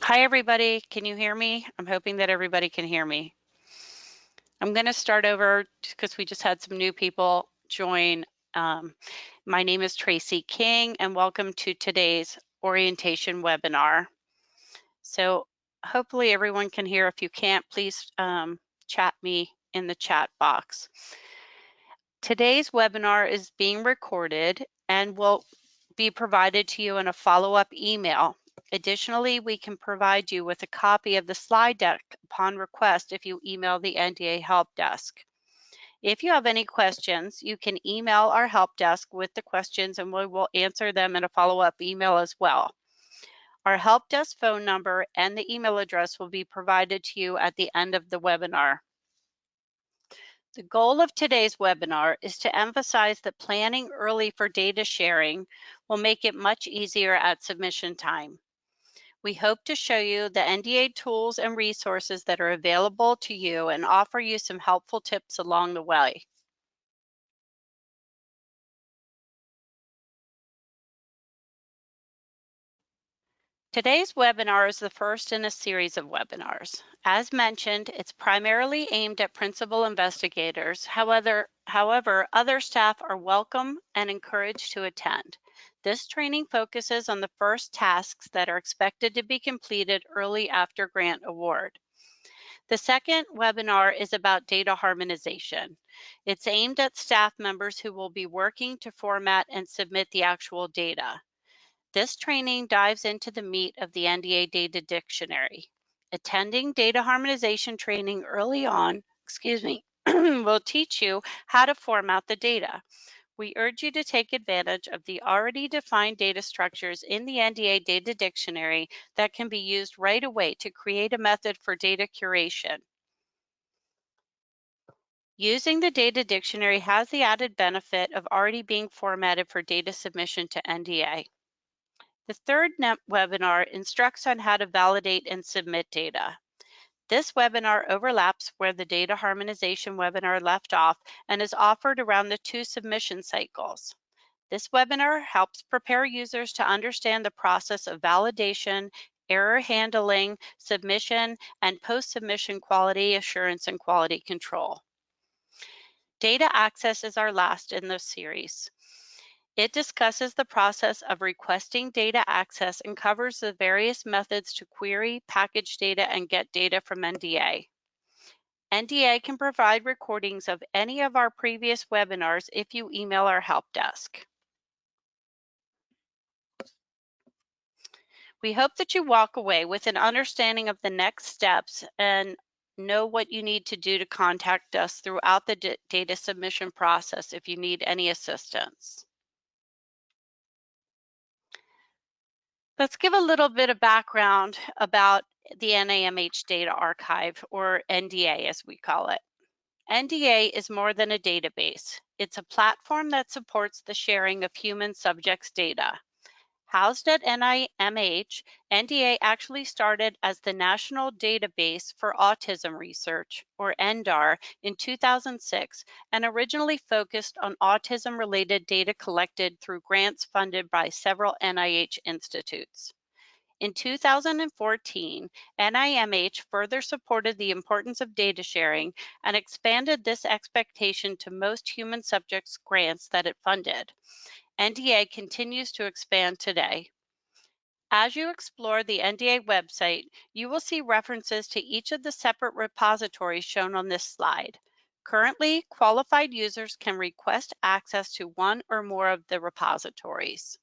Hi, everybody. Can you hear me? I'm hoping that everybody can hear me. I'm going to start over because we just had some new people join. My name is Tracy King, and welcome to today's orientation webinar. So hopefully everyone can hear. If you can't, please chat me in the chat box. Today's webinar is being recorded and will be provided to you in a follow-up email. Additionally, we can provide you with a copy of the slide deck upon request if you email the NDA Help Desk. If you have any questions, you can email our help desk with the questions and we will answer them in a follow-up email as well. Our help desk phone number and the email address will be provided to you at the end of the webinar. The goal of today's webinar is to emphasize that planning early for data sharing will make it much easier at submission time. We hope to show you the NDA tools and resources that are available to you and offer you some helpful tips along the way. Today's webinar is the first in a series of webinars. As mentioned, it's primarily aimed at principal investigators. However, other staff are welcome and encouraged to attend. This training focuses on the first tasks that are expected to be completed early after grant award. The second webinar is about data harmonization. It's aimed at staff members who will be working to format and submit the actual data. This training dives into the meat of the NDA data dictionary. Attending data harmonization training early on, will teach you how to format the data. We urge you to take advantage of the already defined data structures in the NDA data dictionary that can be used right away to create a method for data curation. Using the data dictionary has the added benefit of already being formatted for data submission to NDA. The third webinar instructs on how to validate and submit data. This webinar overlaps where the data harmonization webinar left off and is offered around the 2 submission cycles. This webinar helps prepare users to understand the process of validation, error handling, submission, and post-submission quality assurance and quality control. Data access is our last in this series. It discusses the process of requesting data access and covers the various methods to query, package data, and get data from NDA. NDA can provide recordings of any of our previous webinars if you email our help desk. We hope that you walk away with an understanding of the next steps and know what you need to do to contact us throughout the data submission process if you need any assistance. Let's give a little bit of background about the NIMH Data Archive, or NDA as we call it. NDA is more than a database. It's a platform that supports the sharing of human subjects data. Housed at NIMH, NDA actually started as the National Database for Autism Research, or NDAR, in 2006, and originally focused on autism-related data collected through grants funded by several NIH institutes. In 2014, NIMH further supported the importance of data sharing and expanded this expectation to most human subjects grants that it funded. NDA continues to expand today. As you explore the NDA website, you will see references to each of the separate repositories shown on this slide. Currently, qualified users can request access to one or more of the repositories.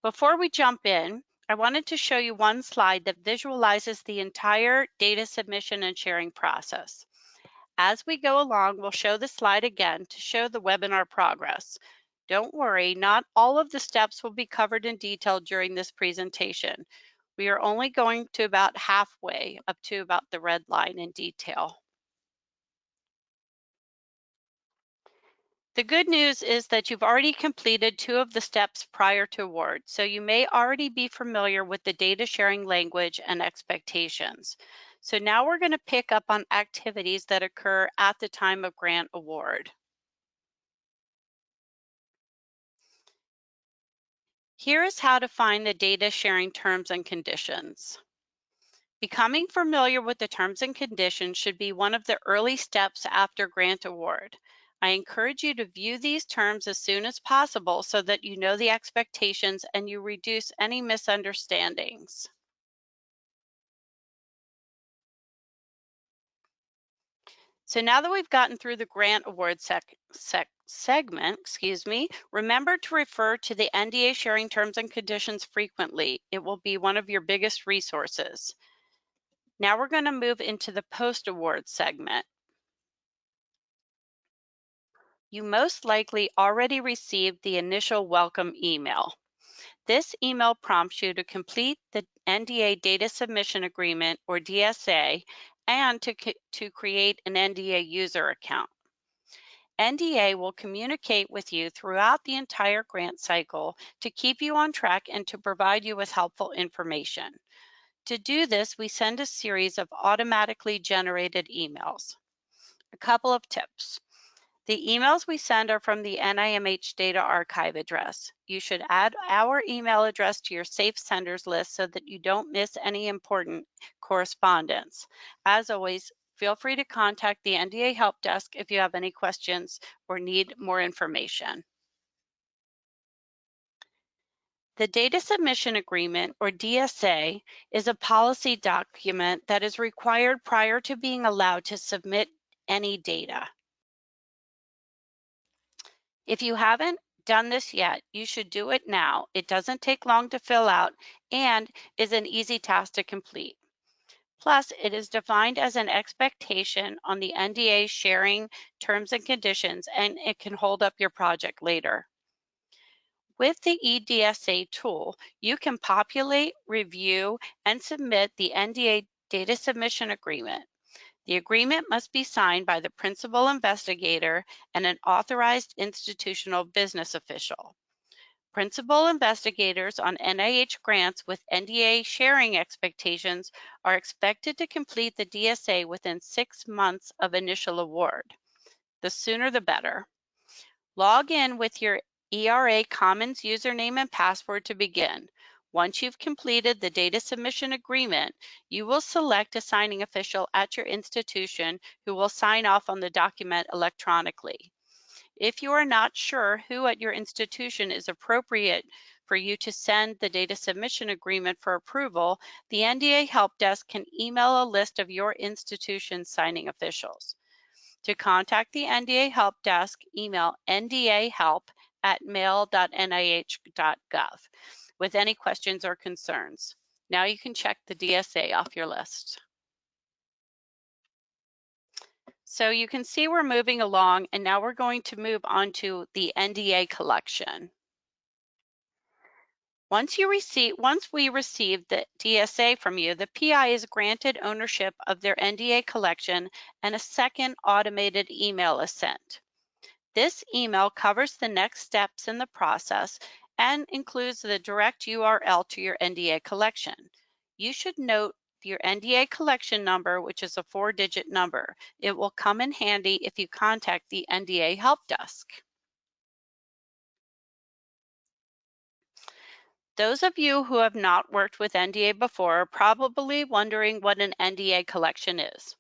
Before we jump in, I wanted to show you one slide that visualizes the entire data submission and sharing process. As we go along, we'll show the slide again to show the webinar progress. Don't worry, not all of the steps will be covered in detail during this presentation. We are only going to about halfway, up to about the red line in detail. The good news is that you've already completed 2 of the steps prior to award, so you may already be familiar with the data sharing language and expectations. So now we're going to pick up on activities that occur at the time of grant award. Here is how to find the data sharing terms and conditions. Becoming familiar with the terms and conditions should be one of the early steps after grant award. I encourage you to view these terms as soon as possible so that you know the expectations and you reduce any misunderstandings. So now that we've gotten through the grant award segment, remember to refer to the NDA sharing terms and conditions frequently. It will be one of your biggest resources. Now we're going to move into the post-award segment. You most likely already received the initial welcome email. This email prompts you to complete the NDA Data Submission Agreement, or DSA, and to create an NDA user account. NDA will communicate with you throughout the entire grant cycle to keep you on track and to provide you with helpful information. To do this, we send a series of automatically generated emails. A couple of tips. The emails we send are from the NIMH data archive address. You should add our email address to your safe senders list so that you don't miss any important correspondence. As always, feel free to contact the NDA Help Desk if you have any questions or need more information. The Data Submission Agreement, or DSA, is a policy document that is required prior to being allowed to submit any data. If you haven't done this yet, you should do it now. It doesn't take long to fill out and is an easy task to complete. Plus, it is defined as an expectation on the NDA sharing terms and conditions, and it can hold up your project later. With the eDSA tool, you can populate, review, and submit the NDA Data Submission Agreement. The agreement must be signed by the principal investigator and an authorized institutional business official. Principal investigators on NIH grants with NDA sharing expectations are expected to complete the DSA within 6 months of initial award. The sooner the better. Log in with your ERA Commons username and password to begin. Once you've completed the data submission agreement, you will select a signing official at your institution who will sign off on the document electronically. If you are not sure who at your institution is appropriate for you to send the data submission agreement for approval, the NDA Help Desk can email a list of your institution's signing officials. To contact the NDA Help Desk, email ndahelp@mail.nih.gov with any questions or concerns. Now you can check the DSA off your list. So you can see we're moving along, and now we're going to move on to the NDA Collection. Once we receive the DSA from you, the PI is granted ownership of their NDA collection and a second automated email is sent. This email covers the next steps in the process and includes the direct URL to your NDA collection. You should note your NDA collection number, which is a 4-digit number. It will come in handy if you contact the NDA Help Desk. Those of you who have not worked with NDA before are probably wondering what an NDA collection is.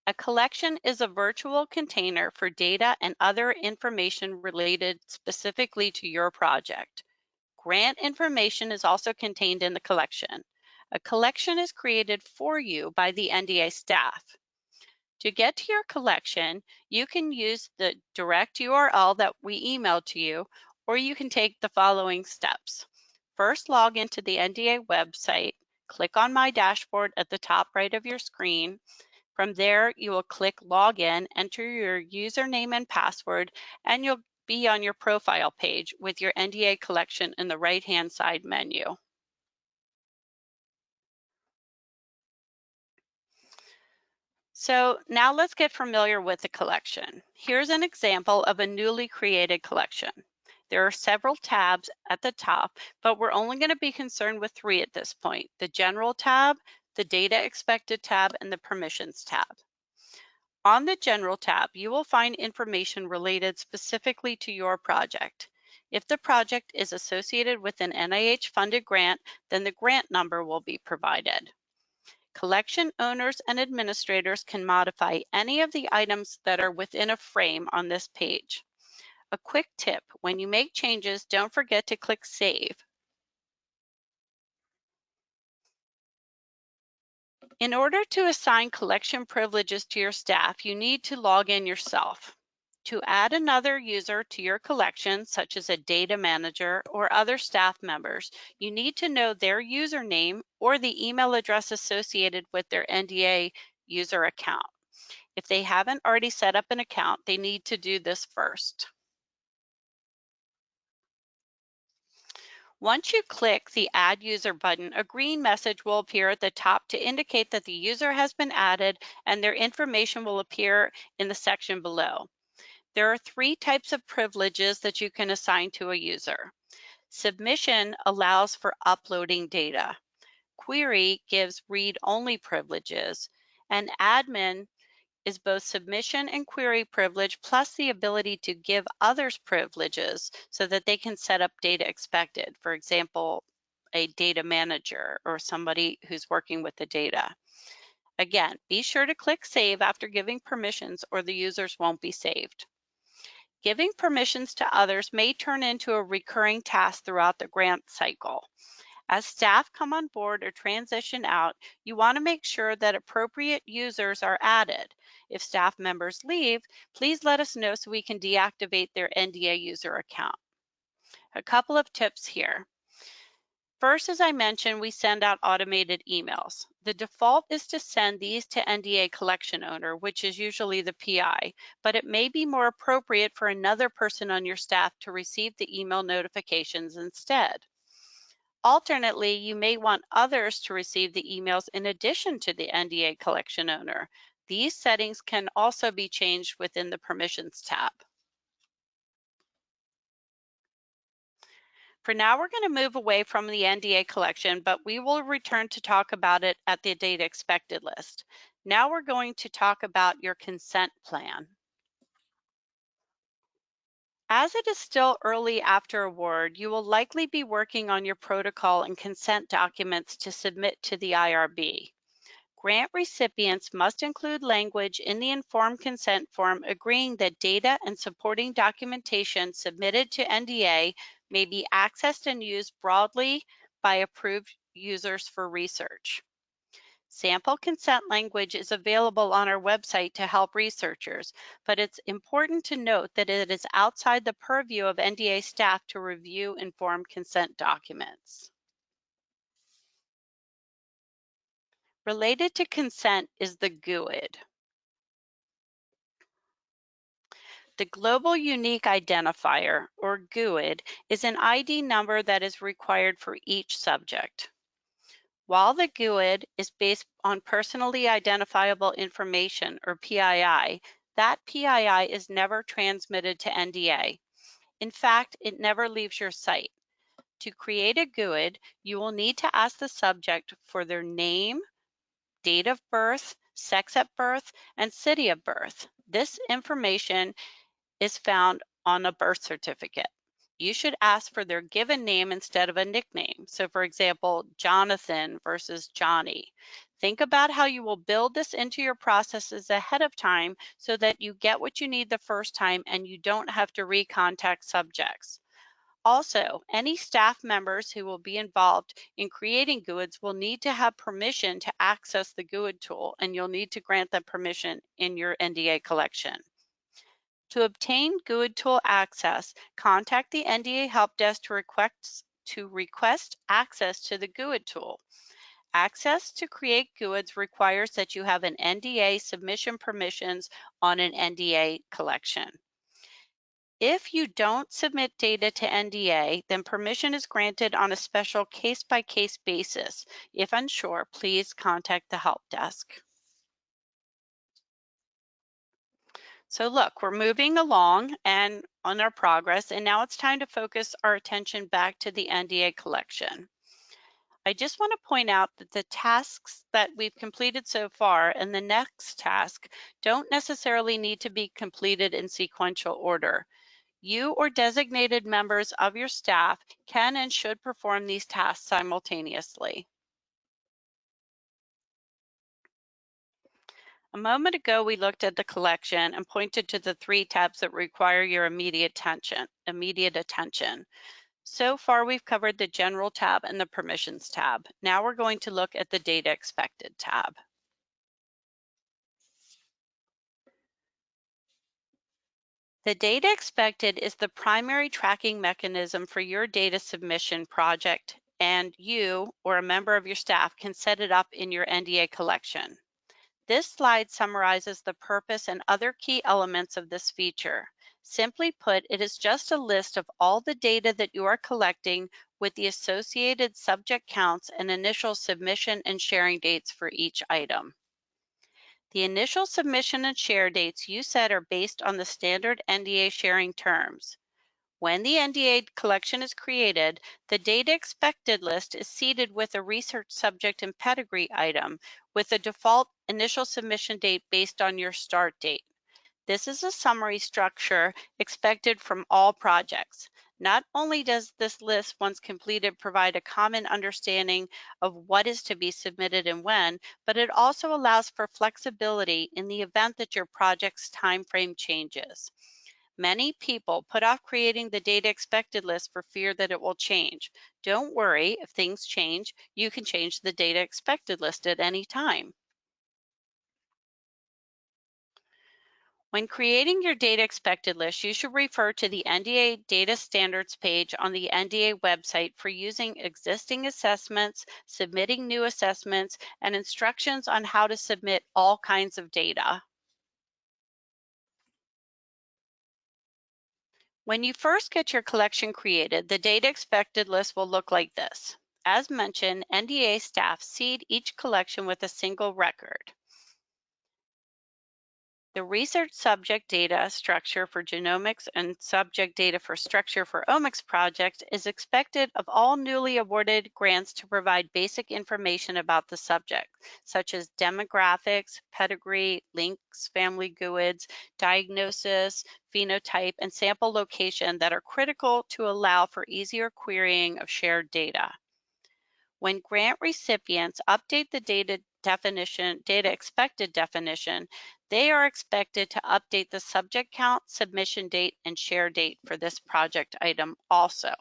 A collection is a virtual container for data and other information related specifically to your project. Grant information is also contained in the collection. A collection is created for you by the NDA staff. To get to your collection, you can use the direct URL that we emailed to you, or you can take the following steps. First, log into the NDA website. Click on My Dashboard at the top right of your screen. From there, you will click Login, enter your username and password, and you'll be on your profile page with your NDA collection in the right-hand side menu. So now let's get familiar with the collection. Here's an example of a newly created collection. There are several tabs at the top, but we're only going to be concerned with 3 at this point: the General tab, the Data Expected tab, and the Permissions tab. On the General tab, you will find information related specifically to your project. If the project is associated with an NIH-funded grant, then the grant number will be provided. Collection owners and administrators can modify any of the items that are within a frame on this page. A quick tip, when you make changes, don't forget to click Save. In order to assign collection privileges to your staff, you need to log in yourself. To add another user to your collection, such as a data manager or other staff members, you need to know their username or the email address associated with their NDA user account. If they haven't already set up an account, they need to do this first. Once you click the Add User button, a green message will appear at the top to indicate that the user has been added, and their information will appear in the section below. There are 3 types of privileges that you can assign to a user. Submission allows for uploading data. Query gives read-only privileges, and admin is both submission and query privilege, plus the ability to give others privileges so that they can set up data expected. For example, a data manager or somebody who's working with the data. Again, be sure to click Save after giving permissions or the users won't be saved. Giving permissions to others may turn into a recurring task throughout the grant cycle. As staff come on board or transition out, you want to make sure that appropriate users are added. If staff members leave, please let us know so we can deactivate their NDA user account. A couple of tips here. First, as I mentioned, we send out automated emails. The default is to send these to NDA Collection Owner, which is usually the PI, but it may be more appropriate for another person on your staff to receive the email notifications instead. Alternately, you may want others to receive the emails in addition to the NDA Collection Owner. These settings can also be changed within the Permissions tab. For now, we're going to move away from the NDA collection, but we will return to talk about it at the data expected list. Now we're going to talk about your consent plan. As it is still early after award, you will likely be working on your protocol and consent documents to submit to the IRB. Grant recipients must include language in the informed consent form agreeing that data and supporting documentation submitted to NDA may be accessed and used broadly by approved users for research. Sample consent language is available on our website to help researchers, but it's important to note that it is outside the purview of NDA staff to review informed consent documents. Related to consent is the GUID. The Global Unique Identifier, or GUID, is an ID number that is required for each subject. While the GUID is based on personally identifiable information, or PII, that PII is never transmitted to NDA. In fact, it never leaves your site. To create a GUID, you will need to ask the subject for their name, date of birth, sex at birth, and city of birth. This information is found on a birth certificate. You should ask for their given name instead of a nickname. So for example, Jonathan versus Johnny. Think about how you will build this into your processes ahead of time so that you get what you need the first time and you don't have to recontact subjects. Also, any staff members who will be involved in creating GUIDs will need to have permission to access the GUID tool, and you'll need to grant them permission in your NDA collection. To obtain GUID tool access, contact the NDA Help Desk to request access to the GUID tool. Access to create GUIDs requires that you have an NDA submission permissions on an NDA collection. If you don't submit data to NDA, then permission is granted on a special case-by-case basis. If unsure, please contact the Help Desk. So look, we're moving along and on our progress, and now it's time to focus our attention back to the NDA collection. I just want to point out that the tasks that we've completed so far and the next task don't necessarily need to be completed in sequential order. You or designated members of your staff can and should perform these tasks simultaneously. A moment ago, we looked at the collection and pointed to the 3 tabs that require your immediate attention. So far, we've covered the General tab and the Permissions tab. Now we're going to look at the Data Expected tab. The data expected is the primary tracking mechanism for your data submission project, and you or a member of your staff can set it up in your NDA collection. This slide summarizes the purpose and other key elements of this feature. Simply put, it is just a list of all the data that you are collecting with the associated subject counts and initial submission and sharing dates for each item. The initial submission and share dates you set are based on the standard NDA sharing terms. When the NDA collection is created, the data expected list is seeded with a research subject and pedigree item with a default initial submission date based on your start date. This is a summary structure expected from all projects. Not only does this list, once completed, provide a common understanding of what is to be submitted and when, but it also allows for flexibility in the event that your project's timeframe changes. Many people put off creating the data expected list for fear that it will change. Don't worry, if things change, you can change the data expected list at any time. When creating your data expected list, you should refer to the NDA Data Standards page on the NDA website for using existing assessments, submitting new assessments, and instructions on how to submit all kinds of data. When you first get your collection created, the data expected list will look like this. As mentioned, NDA staff seed each collection with a single record. The research subject data structure for genomics and subject data for structure for omics project is expected of all newly awarded grants to provide basic information about the subject, such as demographics, pedigree, links, family GUIDs, diagnosis, phenotype, and sample location that are critical to allow for easier querying of shared data. When grant recipients update the data expected definition, they are expected to update the subject count, submission date, and share date for this project item also.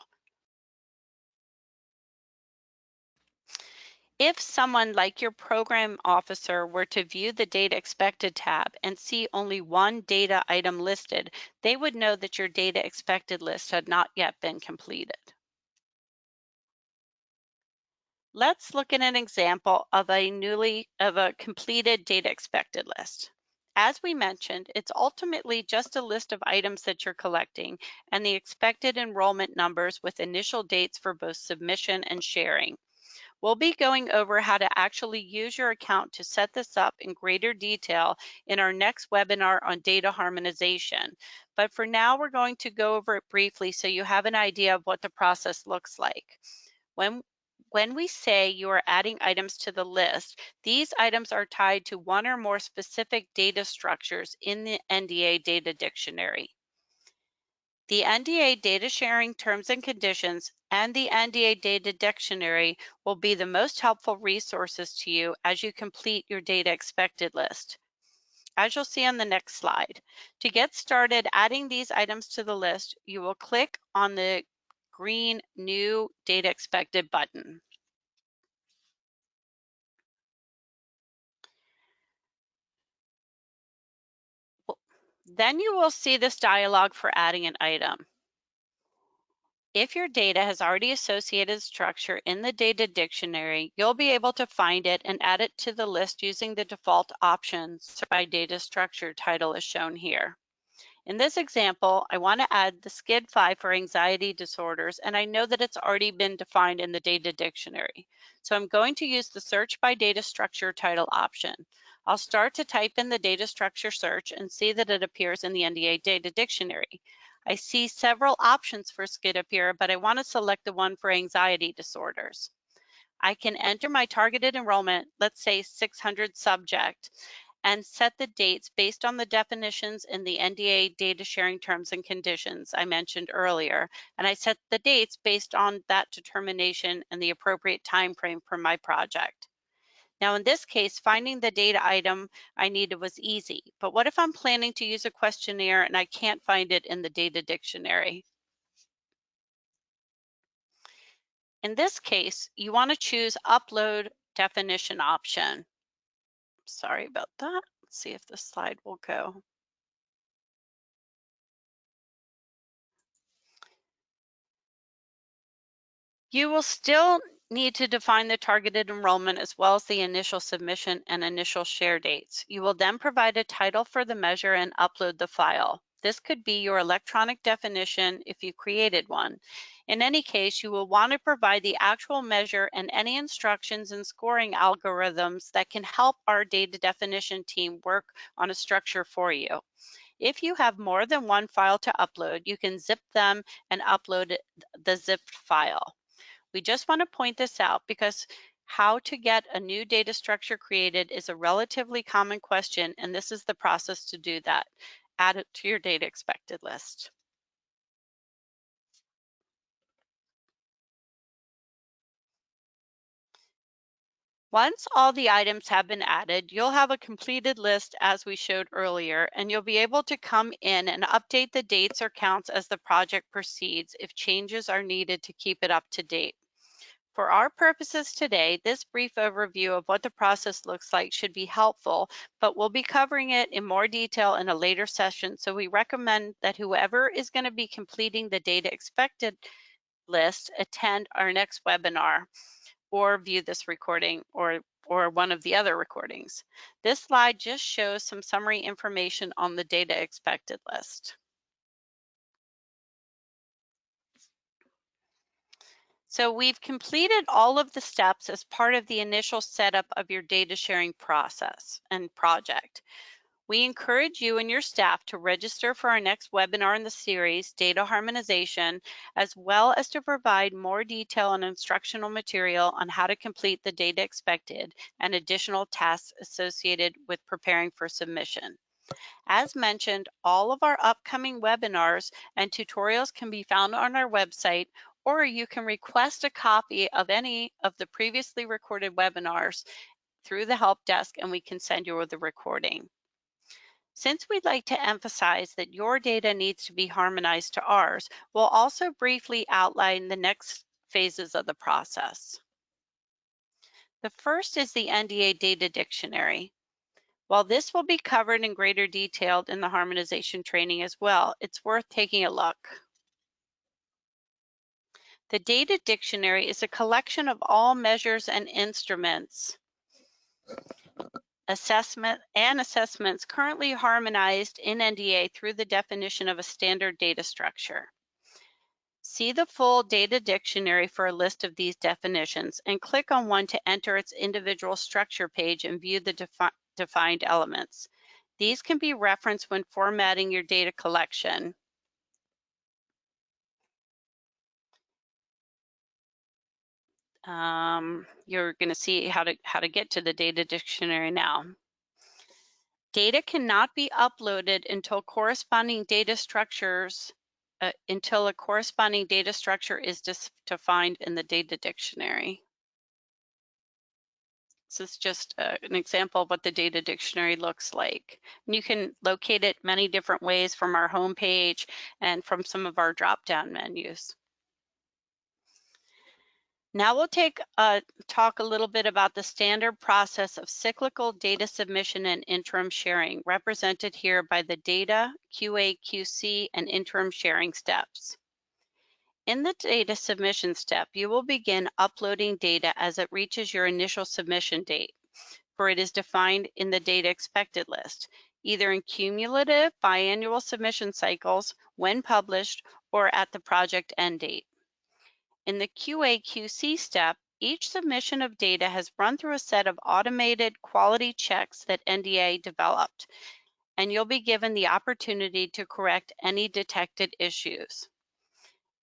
If someone like your program officer were to view the Data Expected tab and see only one data item listed, they would know that your Data Expected list had not yet been completed. Let's look at an example of a completed data expected list. As we mentioned, it's ultimately just a list of items that you're collecting and the expected enrollment numbers with initial dates for both submission and sharing. We'll be going over how to actually use your account to set this up in greater detail in our next webinar on data harmonization. But for now, we're going to go over it briefly so you have an idea of what the process looks like. When we say you are adding items to the list, these items are tied to one or more specific data structures in the NDA Data Dictionary. The NDA Data Sharing Terms and Conditions and the NDA Data Dictionary will be the most helpful resources to you as you complete your data expected list. As you'll see on the next slide, to get started adding these items to the list, you will click on the green New Data Expected button. Then you will see this dialog for adding an item. If your data has already associated structure in the data dictionary, you'll be able to find it and add it to the list using the default options by data structure title as shown here. In this example, I want to add the SCID-5 for anxiety disorders, and I know that it's already been defined in the data dictionary. So I'm going to use the search by data structure title option. I'll start to type in the data structure search and see that it appears in the NDA data dictionary. I see several options for SCID appear, but I want to select the one for anxiety disorders. I can enter my targeted enrollment, let's say 600 subject, and set the dates based on the definitions in the NDA data sharing terms and conditions I mentioned earlier. And I set the dates based on that determination and the appropriate time frame for my project. Now, in this case, finding the data item I needed was easy, but what if I'm planning to use a questionnaire and I can't find it in the data dictionary? In this case, you want to choose Upload Definition option. Sorry about that. Let's see if this slide will go. You will still need to define the targeted enrollment as well as the initial submission and initial share dates. You will then provide a title for the measure and upload the file. This could be your electronic definition if you created one. In any case, you will want to provide the actual measure and any instructions and scoring algorithms that can help our data definition team work on a structure for you. If you have more than one file to upload, you can zip them and upload the zipped file. We just want to point this out because how to get a new data structure created is a relatively common question, and this is the process to do that. Add it to your data expected list. Once all the items have been added, you'll have a completed list as we showed earlier, and you'll be able to come in and update the dates or counts as the project proceeds if changes are needed to keep it up to date. For our purposes today, this brief overview of what the process looks like should be helpful, but we'll be covering it in more detail in a later session, so we recommend that whoever is going to be completing the data expected list attend our next webinar or view this recording or one of the other recordings. This slide just shows some summary information on the data expected list. So we've completed all of the steps as part of the initial setup of your data sharing process and project. We encourage you and your staff to register for our next webinar in the series, Data Harmonization, as well as to provide more detail and instructional material on how to complete the data expected and additional tasks associated with preparing for submission. As mentioned, all of our upcoming webinars and tutorials can be found on our website, or you can request a copy of any of the previously recorded webinars through the help desk and we can send you the recording. Since we'd like to emphasize that your data needs to be harmonized to ours, we'll also briefly outline the next phases of the process. The first is the NDA Data Dictionary. While this will be covered in greater detail in the harmonization training as well, it's worth taking a look. The Data Dictionary is a collection of all measures and instruments, assessments currently harmonized in NDA through the definition of a standard data structure. See the full Data Dictionary for a list of these definitions and click on one to enter its individual structure page and view the defined elements. These can be referenced when formatting your data collection. You're going to see how to get to the Data Dictionary now. Data cannot be uploaded until a corresponding data structure is defined in the Data Dictionary. This is just an example of what the Data Dictionary looks like. And you can locate it many different ways from our homepage and from some of our drop-down menus. Now we'll talk a little bit about the standard process of cyclical data submission and interim sharing, represented here by the data, QA, QC, and interim sharing steps. In the data submission step, you will begin uploading data as it reaches your initial submission date, for it is defined in the data expected list, either in cumulative biannual submission cycles when published or at the project end date. In the QA/QC step, each submission of data has run through a set of automated quality checks that NDA developed, and you'll be given the opportunity to correct any detected issues.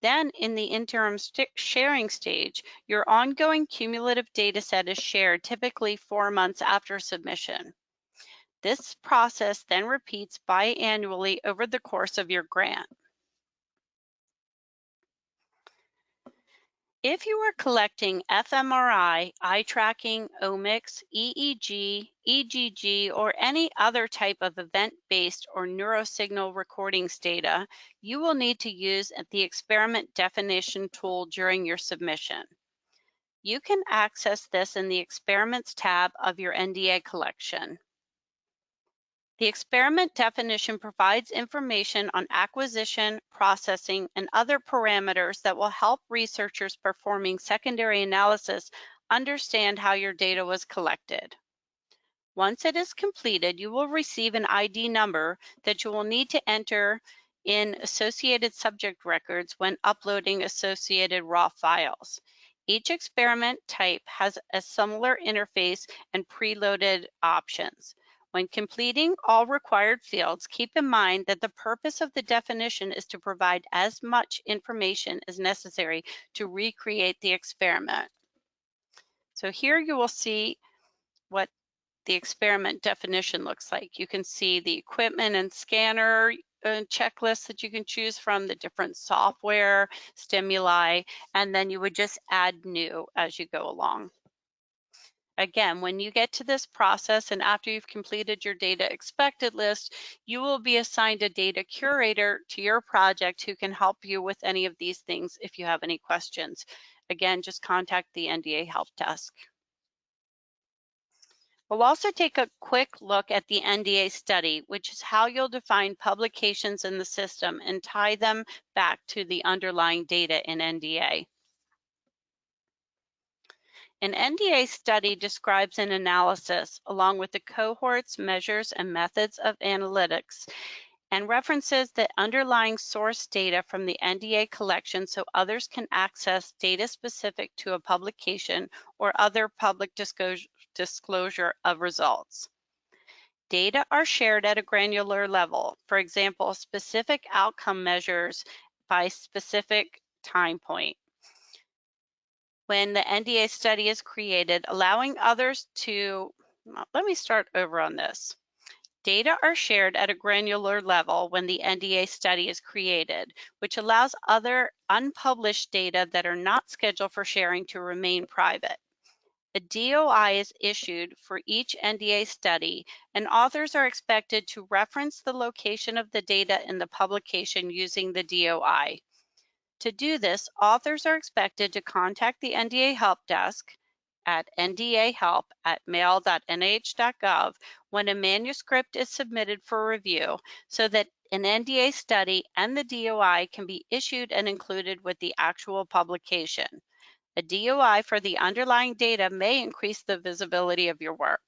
Then in the interim sharing stage, your ongoing cumulative data set is shared typically 4 months after submission. This process then repeats biannually over the course of your grant. If you are collecting fMRI, eye tracking, omics, EEG, EGG, or any other type of event-based or neurosignal recordings data, you will need to use the experiment definition tool during your submission. You can access this in the Experiments tab of your NDA collection. The experiment definition provides information on acquisition, processing, and other parameters that will help researchers performing secondary analysis understand how your data was collected. Once it is completed, you will receive an ID number that you will need to enter in associated subject records when uploading associated raw files. Each experiment type has a similar interface and preloaded options. When completing all required fields, keep in mind that the purpose of the definition is to provide as much information as necessary to recreate the experiment. So here you will see what the experiment definition looks like. You can see the equipment and scanner checklists that you can choose from, the different software, stimuli, and then you would just add new as you go along. Again, when you get to this process and after you've completed your data expected list, you will be assigned a data curator to your project who can help you with any of these things if you have any questions. Again, just contact the NDA Help Desk. We'll also take a quick look at the NDA Study, which is how you'll define publications in the system and tie them back to the underlying data in NDA. An NDA study describes an analysis along with the cohorts, measures, and methods of analytics and references the underlying source data from the NDA collection so others can access data specific to a publication or other public disclosure of results. Data are shared at a granular level, for example, specific outcome measures by specific time point. When the NDA study is created, allowing others to, let me start over on this. Data are shared at a granular level when the NDA study is created, which allows other unpublished data that are not scheduled for sharing to remain private. A DOI is issued for each NDA study, and authors are expected to reference the location of the data in the publication using the DOI. To do this, authors are expected to contact the NDA Help Desk at ndahelp@mail.nih.gov when a manuscript is submitted for review so that an NDA study and the DOI can be issued and included with the actual publication. A DOI for the underlying data may increase the visibility of your work.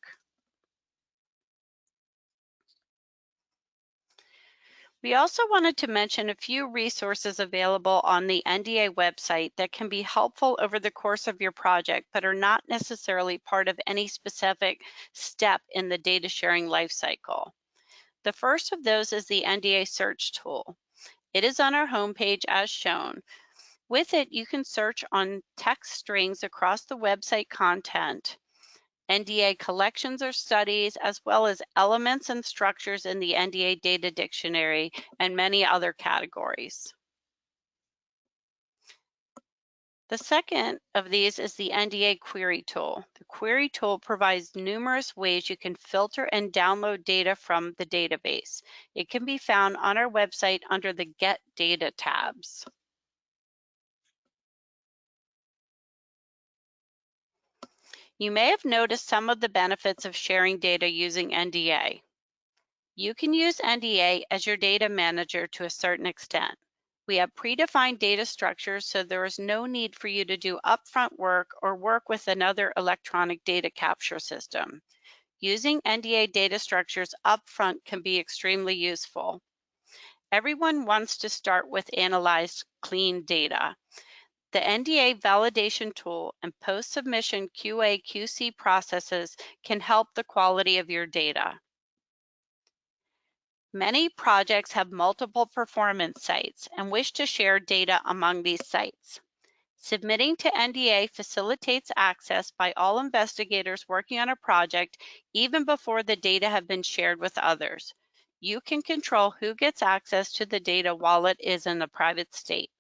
We also wanted to mention a few resources available on the NDA website that can be helpful over the course of your project, but are not necessarily part of any specific step in the data sharing lifecycle. The first of those is the NDA search tool. It is on our homepage as shown. With it, you can search on text strings across the website content, NDA collections or studies, as well as elements and structures in the NDA data dictionary and many other categories. The second of these is the NDA Query Tool. The Query Tool provides numerous ways you can filter and download data from the database. It can be found on our website under the Get Data tabs. You may have noticed some of the benefits of sharing data using NDA. You can use NDA as your data manager to a certain extent. We have predefined data structures, so there is no need for you to do upfront work or work with another electronic data capture system. Using NDA data structures upfront can be extremely useful. Everyone wants to start with analyzed, clean data. The NDA validation tool and post-submission QA/QC processes can help the quality of your data. Many projects have multiple performance sites and wish to share data among these sites. Submitting to NDA facilitates access by all investigators working on a project even before the data have been shared with others. You can control who gets access to the data while it is in a private state.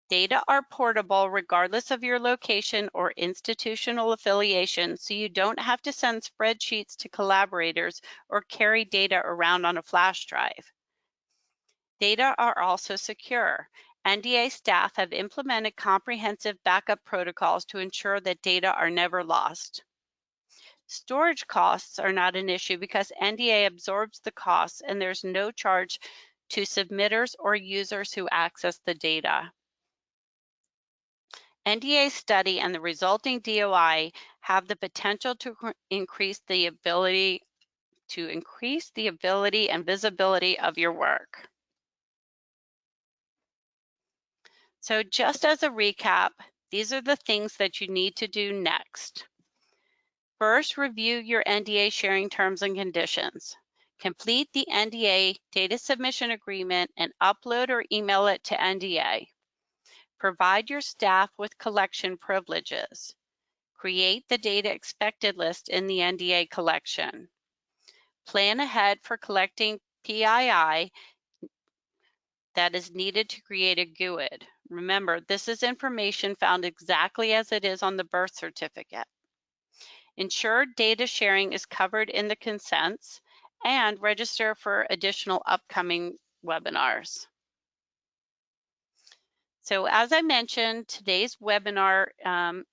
Data are portable regardless of your location or institutional affiliation, so you don't have to send spreadsheets to collaborators or carry data around on a flash drive. Data are also secure. NDA staff have implemented comprehensive backup protocols to ensure that data are never lost. Storage costs are not an issue because NDA absorbs the costs and there's no charge to submitters or users who access the data. NDA Study and the resulting DOI have the potential to increase the ability and visibility of your work. So just as a recap, these are the things that you need to do next. First, review your NDA sharing terms and conditions. Complete the NDA data submission agreement and upload or email it to NDA. Provide your staff with collection privileges. Create the data expected list in the NDA collection. Plan ahead for collecting PII that is needed to create a GUID. Remember, this is information found exactly as it is on the birth certificate. Ensure data sharing is covered in the consents and register for additional upcoming webinars. So as I mentioned, today's webinar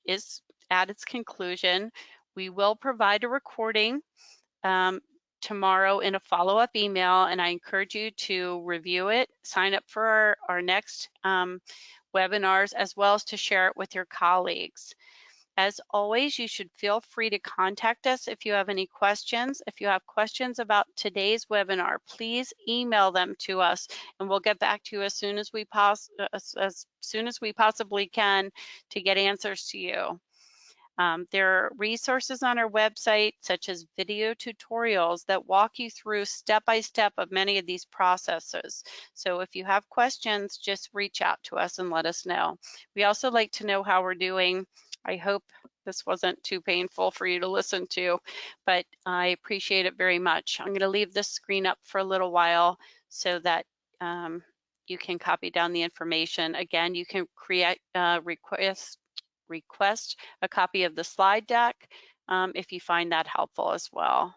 is at its conclusion. We will provide a recording tomorrow in a follow-up email, and I encourage you to review it, sign up for our next webinars, as well as to share it with your colleagues. As always, you should feel free to contact us if you have any questions. If you have questions about today's webinar, please email them to us and we'll get back to you as soon as we possibly can to get answers to you. There are resources on our website, such as video tutorials that walk you through step-by-step of many of these processes. So if you have questions, just reach out to us and let us know. We also like to know how we're doing. I hope this wasn't too painful for you to listen to, but I appreciate it very much. I'm going to leave this screen up for a little while so that you can copy down the information. Again, you can request a copy of the slide deck if you find that helpful as well.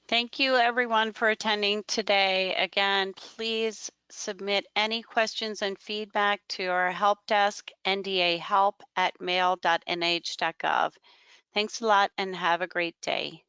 Thank you everyone for attending today. Again, please submit any questions and feedback to our help desk, ndahelp@mail.nih.gov. Thanks a lot and have a great day.